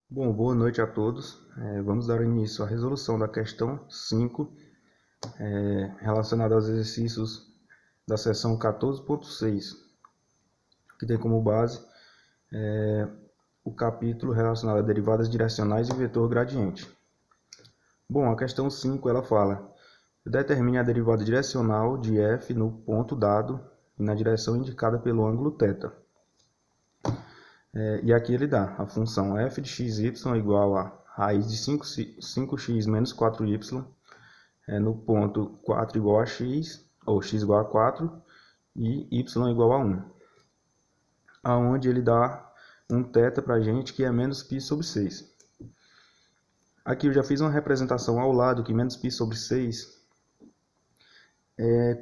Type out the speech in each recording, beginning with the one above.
Bom, boa noite a todos. Vamos dar início à resolução da questão 5, relacionada aos exercícios da seção 14.6, que tem como base o capítulo relacionado a derivadas direcionais e vetor gradiente. Bom, a questão 5 ela fala: determine a derivada direcional de f no ponto dado e na direção indicada pelo ângulo θ. E aqui ele dá a função f de xy igual a raiz de 5x menos 4y no ponto 4 igual a x, ou x igual a 4, e y igual a 1. Onde ele dá um θ para a gente que é menos π sobre 6. Aqui eu já fiz uma representação ao lado que menos π sobre 6 é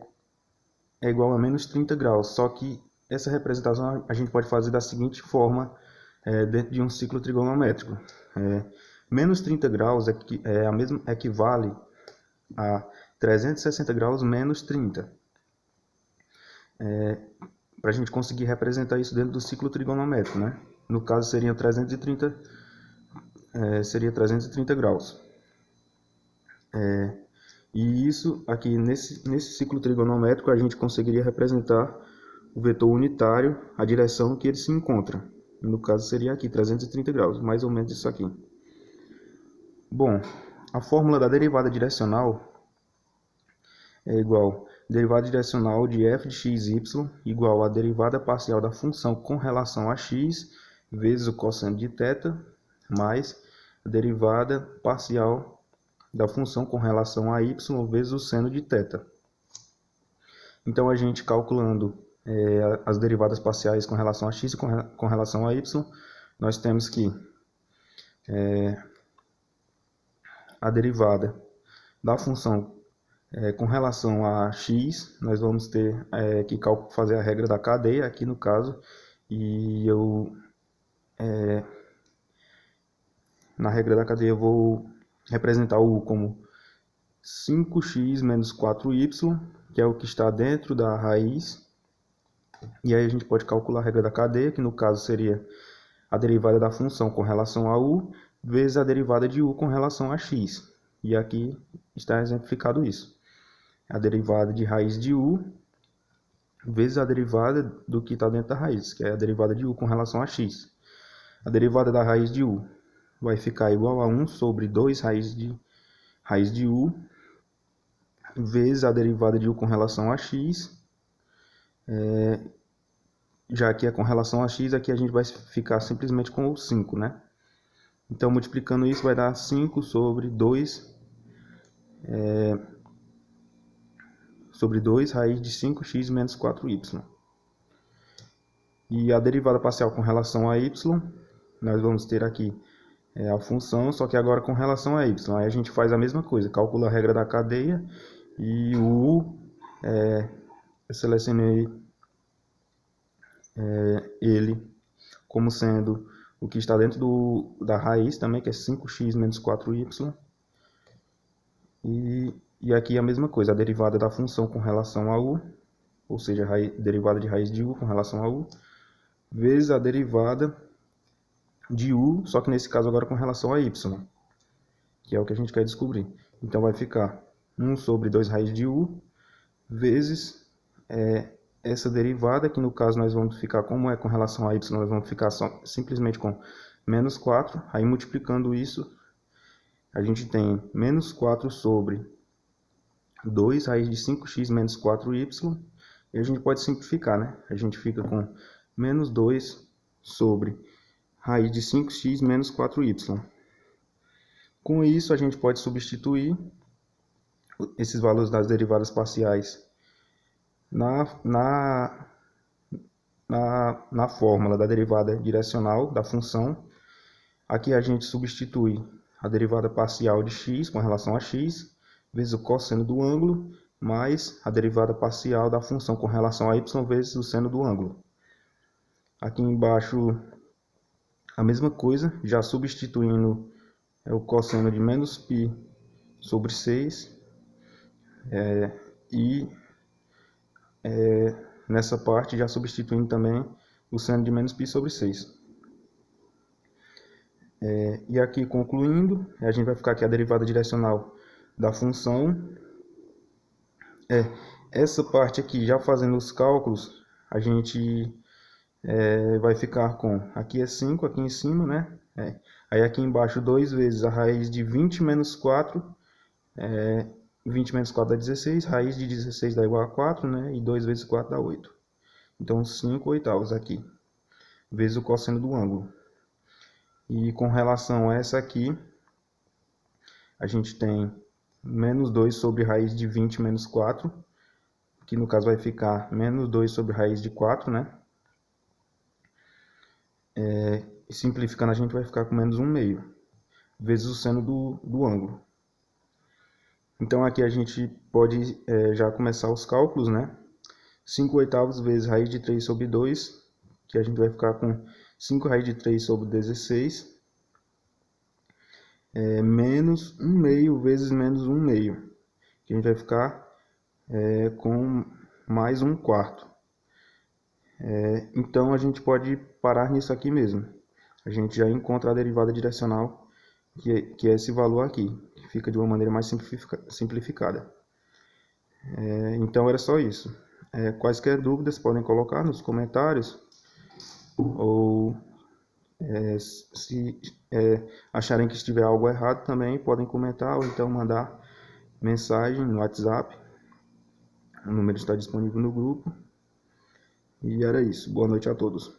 igual a menos 30 graus, só que essa representação a gente pode fazer da seguinte forma, dentro de um ciclo trigonométrico. Menos 30 graus equivale a 360 graus menos 30. Para a gente conseguir representar isso dentro do ciclo trigonométrico, né? No caso seria 330 graus. E isso aqui nesse ciclo trigonométrico a gente conseguiria representar o vetor unitário, a direção que ele se encontra. No caso seria aqui 330 graus, mais ou menos isso aqui. Bom, a fórmula da derivada direcional é igual a derivada direcional de f de xy igual a derivada parcial da função com relação a x vezes o cosseno de θ mais a derivada parcial da função com relação a y vezes o seno de θ. Então, a gente calculando as derivadas parciais com relação a x e com relação a y, nós temos que a derivada da função com relação a x, nós vamos ter que fazer a regra da cadeia, aqui no caso, e na regra da cadeia eu vou representar o u como 5x menos 4y, que é o que está dentro da raiz, e aí a gente pode calcular a regra da cadeia, que no caso seria a derivada da função com relação a u, vezes a derivada de u com relação a x, e aqui está exemplificado isso. A derivada de raiz de u vezes a derivada do que está dentro da raiz, que é a derivada de u com relação a x. A derivada da raiz de u vai ficar igual a 1 sobre 2 raiz de u vezes a derivada de u com relação a x. Já que é com relação a x, aqui a gente vai ficar simplesmente com o 5, né? Então, multiplicando isso, vai dar 5 sobre 2 raiz de 5x menos 4y. E a derivada parcial com relação a y, nós vamos ter aqui a função, só que agora com relação a y. Aí a gente faz a mesma coisa, calcula a regra da cadeia e o u, eu selecionei ele como sendo o que está dentro da raiz também, que é 5x menos 4y. E aqui a mesma coisa, a derivada da função com relação a u, ou seja, a derivada de raiz de u com relação a u, vezes a derivada de u, só que nesse caso agora com relação a y, que é o que a gente quer descobrir. Então vai ficar 1 sobre 2 raiz de u, vezes essa derivada, que no caso nós vamos ficar, como é com relação a y, nós vamos ficar simplesmente com menos 4, aí multiplicando isso, a gente tem menos 4 sobre 2 raiz de 5x menos 4y, e a gente pode simplificar, né? A gente fica com menos 2 sobre raiz de 5x menos 4y. Com isso, a gente pode substituir esses valores das derivadas parciais na fórmula da derivada direcional da função. Aqui a gente substitui a derivada parcial de x com relação a x, vezes o cosseno do ângulo, mais a derivada parcial da função com relação a y, vezes o seno do ângulo. Aqui embaixo, a mesma coisa, já substituindo o cosseno de menos π sobre 6, nessa parte já substituindo também o seno de menos π sobre 6. E aqui concluindo, a gente vai ficar aqui a derivada direcional da função. Essa parte aqui, já fazendo os cálculos, a gente vai ficar com, aqui é 5, aqui em cima, né? Aí aqui embaixo 2 vezes a raiz de 20 menos 4, 20 menos 4 dá 16, raiz de 16 dá igual a 4, né? E 2 vezes 4 dá 8. Então 5 oitavos aqui, vezes o cosseno do ângulo. E com relação a essa aqui, a gente tem menos 2 sobre raiz de 20 menos 4, que no caso vai ficar menos 2 sobre raiz de 4, né? Simplificando, a gente vai ficar com menos 1 meio, vezes o seno do ângulo. Então aqui a gente pode já começar os cálculos, né? 5 oitavos vezes raiz de 3 sobre 2, que a gente vai ficar com 5 raiz de 3 sobre 16, menos 1 meio vezes menos 1 meio, que a gente vai ficar com mais 1 quarto. Então a gente pode parar nisso aqui mesmo. A gente já encontra a derivada direcional, que é esse valor aqui, que fica de uma maneira mais simplificada. Então era só isso. Quaisquer dúvidas podem colocar nos comentários, ou se acharem que estiver algo errado também podem comentar, ou então mandar mensagem no WhatsApp. O número está disponível no grupo. E era isso. Boa noite a todos.